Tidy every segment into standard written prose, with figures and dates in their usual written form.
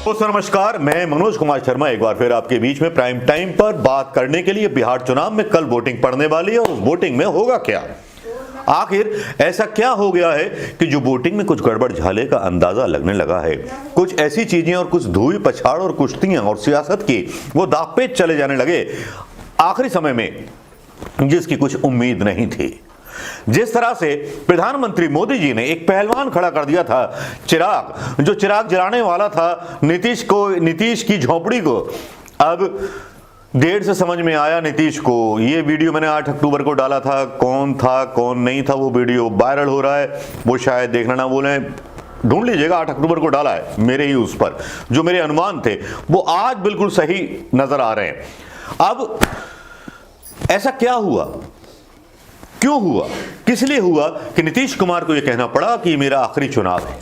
दोस्तों नमस्कार, मैं मनोज कुमार शर्मा एक बार फिर आपके बीच में प्राइम टाइम पर बात करने के लिए। बिहार चुनाव में कल वोटिंग पड़ने वाली है और उस वोटिंग में होगा क्या, आखिर ऐसा क्या हो गया है कि जो वोटिंग में कुछ गड़बड़ झाले का अंदाजा लगने लगा है। कुछ ऐसी चीजें और कुछ धुई पछाड़ और कुश्तियां और सियासत की वो दांवपेच चले जाने लगे आखिरी समय में, जिसकी कुछ उम्मीद नहीं थी। जिस तरह से प्रधानमंत्री मोदी जी ने एक पहलवान खड़ा कर दिया था, चिराग, जो चिराग जलाने वाला था नीतीश की झोपड़ी को, अब देर से समझ में आया नीतीश को। ये वीडियो मैंने 8 अक्टूबर को डाला था कौन नहीं था, वो वीडियो वायरल हो रहा है। वो शायद देखना ना बोले, ढूंढ लीजिएगा, 8 अक्टूबर को डाला है मेरे ही उस पर। जो मेरे अनुमान थे वो आज बिल्कुल सही नजर आ रहे हैं। अब ऐसा क्या हुआ, क्यों हुआ, किस लिए हुआ कि नीतीश कुमार को यह कहना पड़ा कि मेरा आखिरी चुनाव है?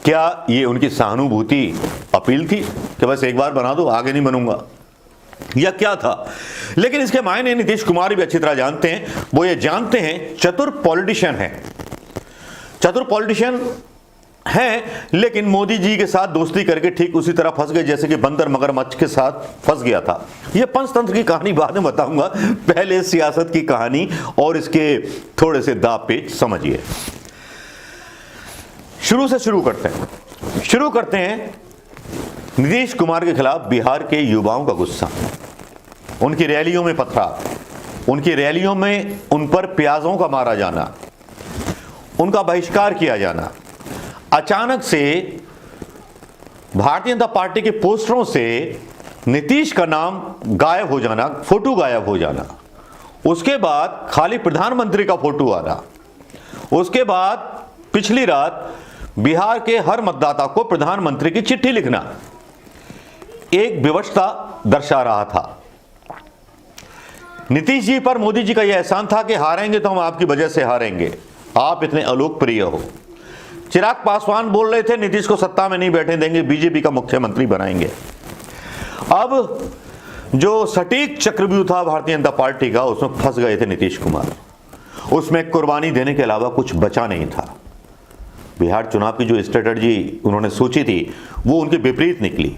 क्या ये उनकी सहानुभूति अपील थी कि बस एक बार बना दो, आगे नहीं बनूंगा, या क्या था? लेकिन इसके मायने नीतीश कुमार भी अच्छी तरह जानते हैं। वो ये जानते हैं चतुर पॉलिटिशियन है, लेकिन मोदी जी के साथ दोस्ती करके ठीक उसी तरह फंस गए जैसे कि बंदर मगरमच्छ के साथ फंस गया था। यह पंचतंत्र की कहानी बाद में बताऊंगा, पहले सियासत की कहानी और इसके थोड़े से दांवपेच समझिए। शुरू करते हैं नीतीश कुमार के खिलाफ बिहार के युवाओं का गुस्सा, उनकी रैलियों में पथराव, उनकी रैलियों में उन पर प्याजों का मारा जाना, उनका बहिष्कार किया जाना, अचानक से भारतीय जनता पार्टी के पोस्टरों से नीतीश का नाम गायब हो जाना, फोटो गायब हो जाना, उसके बाद खाली प्रधानमंत्री का फोटो आना, उसके बाद पिछली रात बिहार के हर मतदाता को प्रधानमंत्री की चिट्ठी लिखना, एक विवशता दर्शा रहा था। नीतीश जी पर मोदी जी का यह एहसान था कि हारेंगे तो हम आपकी वजह से हारेंगे, आप इतने अलोकप्रिय हो। चिराग पासवान बोल रहे थे नीतीश को सत्ता में नहीं बैठने देंगे, बीजेपी का मुख्यमंत्री बनाएंगे। अब जो सटीक चक्रव्यूह था भारतीय जनता पार्टी का, उसमें फंस गए थे नीतीश कुमार। उसमें कुर्बानी देने के अलावा कुछ बचा नहीं था। बिहार चुनाव की जो स्ट्रेटजी उन्होंने सोची थी वो उनके विपरीत निकली।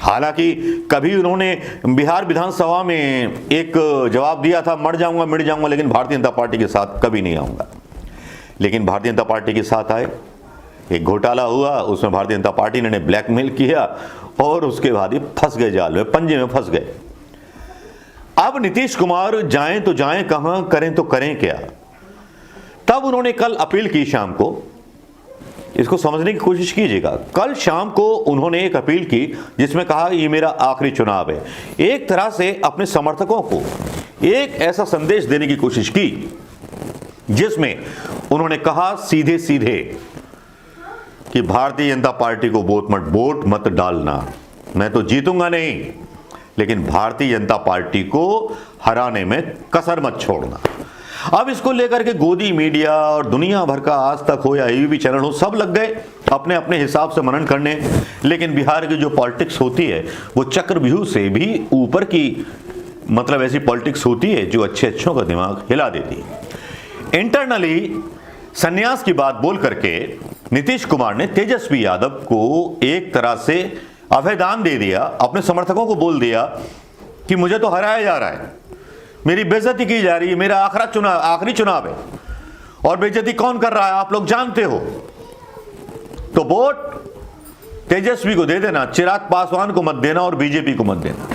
हालांकि कभी उन्होंने बिहार विधानसभा में एक जवाब दिया था, मर जाऊंगा मिट जाऊंगा, लेकिन भारतीय जनता पार्टी के साथ कभी नहीं आऊंगा। लेकिन भारतीय जनता पार्टी के साथ आए, एक घोटाला हुआ, उसमें भारतीय जनता पार्टी ने ब्लैकमेल किया और उसके बाद ये फंस गए जाल में, पंजे में फंस गए। अब नीतीश कुमार जाएं तो जाएं कहां, करें तो करें क्या? तब उन्होंने कल अपील की शाम को, इसको समझने की कोशिश कीजिएगा। कल शाम को उन्होंने एक अपील की जिसमें कहा ये मेरा आखिरी चुनाव है। एक तरह से अपने समर्थकों को एक ऐसा संदेश देने की कोशिश की जिसमें उन्होंने कहा सीधे सीधे कि भारतीय जनता पार्टी को वोट मत डालना। मैं तो जीतूंगा नहीं, लेकिन भारतीय जनता पार्टी को हराने में कसर मत छोड़ना। अब इसको लेकर के गोदी मीडिया और दुनिया भर का आज तक हो या एबीपी चैनल हो, सब लग गए अपने अपने हिसाब से मनन करने। लेकिन बिहार की जो पॉलिटिक्स होती है वो चक्रव्यूह से भी ऊपर की, मतलब ऐसी पॉलिटिक्स होती है जो अच्छों का दिमाग हिला देती है। इंटरनली संन्यास की बात बोल करके नीतीश कुमार ने तेजस्वी यादव को एक तरह से अभयदान दे दिया, अपने समर्थकों को बोल दिया कि मुझे तो हराया जा रहा है, मेरी बेइज्जती की जा रही है, मेरा आखिरी चुनाव है और बेइज्जती कौन कर रहा है आप लोग जानते हो, तो वोट तेजस्वी को दे देना, चिराग पासवान को मत देना और बीजेपी को मत देना।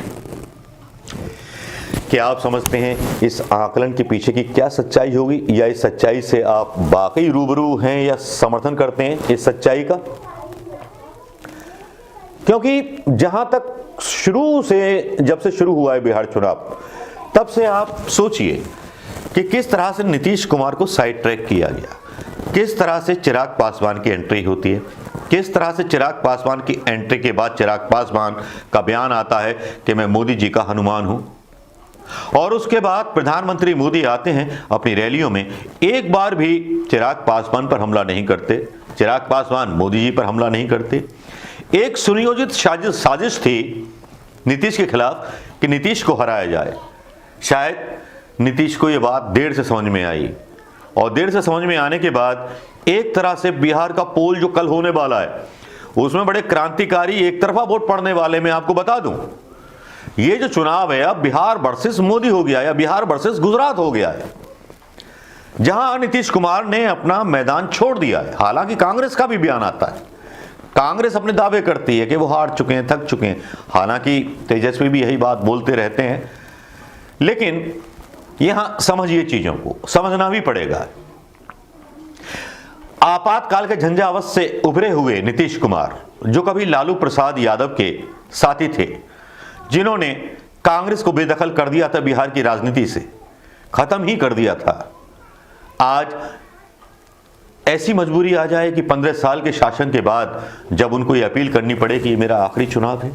क्या आप समझते हैं इस आकलन के पीछे की क्या सच्चाई होगी, या इस सच्चाई से आप वाकई रूबरू हैं या समर्थन करते हैं इस सच्चाई का? क्योंकि जहां तक शुरू से, जब से शुरू हुआ है बिहार चुनाव, तब से आप सोचिए कि किस तरह से नीतीश कुमार को साइड ट्रैक किया गया, किस तरह से चिराग पासवान की एंट्री होती है, किस तरह से चिराग पासवान की एंट्री के बाद चिराग पासवान का बयान आता है कि मैं मोदी जी का हनुमान हूं, और उसके बाद प्रधानमंत्री मोदी आते हैं अपनी रैलियों में, एक बार भी चिराग पासवान पर हमला नहीं करते, चिराग पासवान मोदी जी पर हमला नहीं करते। एक सुनियोजित साजिश थी नीतीश के खिलाफ कि नीतीश को हराया जाए। शायद नीतीश को यह बात देर से समझ में आई, और देर से समझ में आने के बाद एक तरह से बिहार का पोल जो कल होने वाला है उसमें बड़े क्रांतिकारी एक तरफा वोट पड़ने वाले, मैं आपको बता दूं, ये जो चुनाव है अब बिहार वर्सेस मोदी हो गया या बिहार वर्सेस गुजरात हो गया है, जहां नीतीश कुमार ने अपना मैदान छोड़ दिया है। हालांकि कांग्रेस का भी बयान आता है, कांग्रेस अपने दावे करती है कि वो हार चुके हैं, थक चुके हैं, हालांकि तेजस्वी भी यही बात बोलते रहते हैं। लेकिन यहां समझिए, चीजों को समझना भी पड़ेगा। आपातकाल के झंझावात से उभरे हुए नीतीश कुमार, जो कभी लालू प्रसाद यादव के साथी थे, जिन्होंने कांग्रेस को बेदखल कर दिया था, बिहार की राजनीति से खत्म ही कर दिया था, आज ऐसी मजबूरी आ जाए कि 15 साल के शासन के बाद जब उनको ये अपील करनी पड़े कि ये मेरा आखिरी चुनाव है।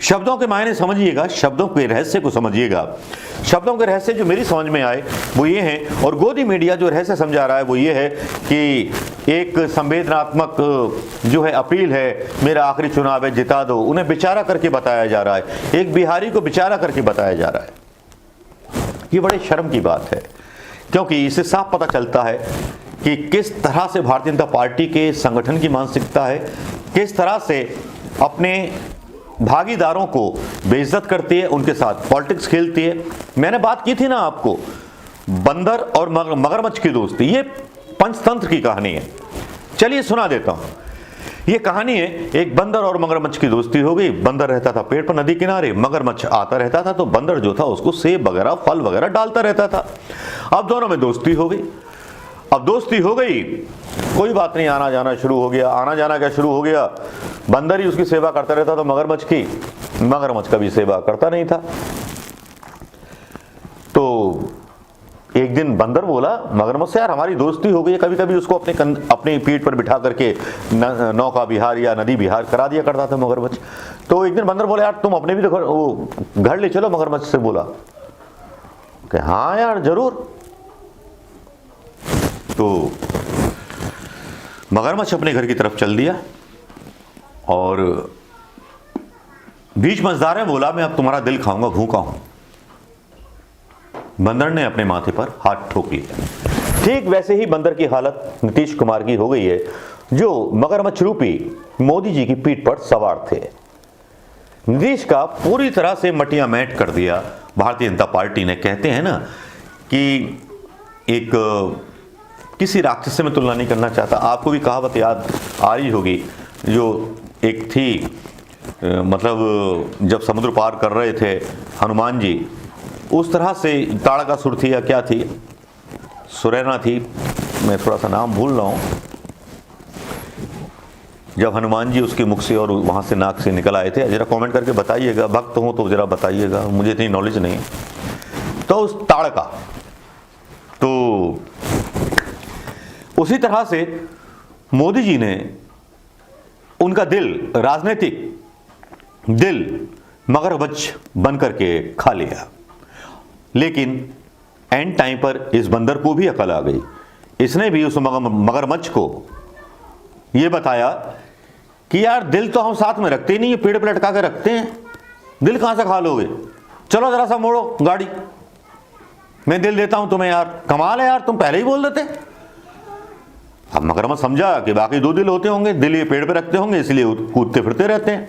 शब्दों के मायने समझिएगा, शब्दों के रहस्य को समझिएगा। शब्दों के रहस्य जो मेरी समझ में आए वो ये हैं, और गोदी मीडिया जो रहस्य समझा रहा है वो ये है कि एक संवेदनात्मक जो है अपील है, मेरा आखिरी चुनाव है, जिता दो। उन्हें बेचारा करके बताया जा रहा है, एक बिहारी को बेचारा करके बताया जा रहा है। ये बड़े शर्म की बात है, क्योंकि इससे साफ पता चलता है कि किस तरह से भारतीय जनता पार्टी के संगठन की मानसिकता है, किस तरह से अपने भागीदारों को बेइज्जत करती है, उनके साथ पॉलिटिक्स खेलती है। मैंने बात की थी ना आपको, बंदर और मगरमच्छ की दोस्ती, ये पंचतंत्र की कहानी है। चलिए सुना देता हूं। ये कहानी है, एक बंदर और मगरमच्छ की दोस्ती हो गई। बंदर रहता था पेड़ पर नदी किनारे, मगरमच्छ आता रहता था तो बंदर जो था उसको सेब वगैरह फल वगैरह डालता रहता था। अब दोनों में दोस्ती हो गई। अब दोस्ती हो गई, कोई बात नहीं, आना जाना शुरू हो गया। आना जाना क्या शुरू हो गया, बंदर ही उसकी सेवा करता रहता था मगरमच्छ की, मगरमच्छ कभी सेवा करता नहीं था। तो एक दिन बंदर बोला मगरमच्छ से, यार हमारी दोस्ती हो गई है, कभी कभी उसको अपनी पीठ पर बिठा करके नौका विहार या नदी विहार करा दिया करता था मगरमच्छ। तो एक दिन बंदर बोला, यार तुम अपने भी तो घर ले चलो। मगरमच्छ से बोला कि हाँ यार जरूर। तो मगरमच्छ अपने घर की तरफ चल दिया और बीच मझधार में बोला, मैं अब तुम्हारा दिल खाऊंगा, भूखा हूं। बंदर ने अपने माथे पर हाथ ठोक लिया। ठीक वैसे ही बंदर की हालत नीतीश कुमार की हो गई है, जो मगरमच्छ रूपी मोदी जी की पीठ पर सवार थे। नीतीश का पूरी तरह से मटिया मैट कर दिया भारतीय जनता पार्टी ने। कहते हैं ना कि एक किसी राक्षस से मैं तुलना नहीं करना चाहता, आपको भी कहावत याद आ रही होगी, जो एक थी, मतलब जब समुद्र पार कर रहे थे हनुमान जी, उस तरह से ताड़कासुर थी या क्या थी, सुरैना थी, मैं थोड़ा सा नाम भूल रहा हूँ। जब हनुमान जी उसके मुख से और वहाँ से नाक से निकल आए थे, जरा कमेंट करके बताइएगा, भक्त हो तो जरा बताइएगा, मुझे इतनी नॉलेज नहीं। तो उस ताड़का, तो उसी तरह से मोदी जी ने उनका दिल, राजनीतिक दिल, मगरमच्छ बनकर के खा लिया। लेकिन एंड टाइम पर इस बंदर को भी अकल आ गई। इसने भी उस मगरमच्छ को यह बताया कि यार दिल तो हम साथ में रखते ही नहीं, पेड़ पर लटका के रखते हैं, दिल कहां से खा लोगे, चलो जरा सा मोड़ो गाड़ी, मैं दिल देता हूं तुम्हें। यार कमाल है यार, तुम पहले ही बोल देते। अब मगरमच्छ समझा कि बाकी दो दिल होते होंगे, दिल ये पेड़ पे रखते होंगे, इसलिए कूदते फिरते रहते हैं।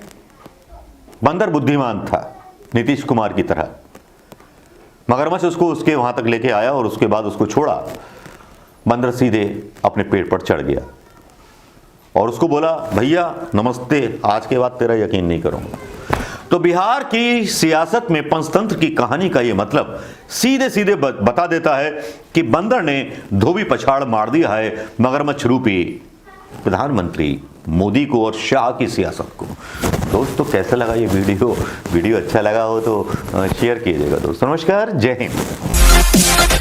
बंदर बुद्धिमान था नीतीश कुमार की तरह। मगरमच्छ उसको उसके वहां तक लेके आया और उसके बाद उसको छोड़ा। बंदर सीधे अपने पेड़ पर चढ़ गया और उसको बोला, भैया नमस्ते, आज के बाद तेरा यकीन नहीं करूंगा। तो बिहार की सियासत में पंचतंत्र की कहानी का यह मतलब सीधे सीधे बता देता है कि बंदर ने धोबी पछाड़ मार दिया है मगरमच्छ रूपी प्रधानमंत्री मोदी को और शाह की सियासत को। दोस्तों कैसा लगा ये वीडियो अच्छा लगा हो तो शेयर कीजिएगा दोस्तों। नमस्कार, जय हिंद।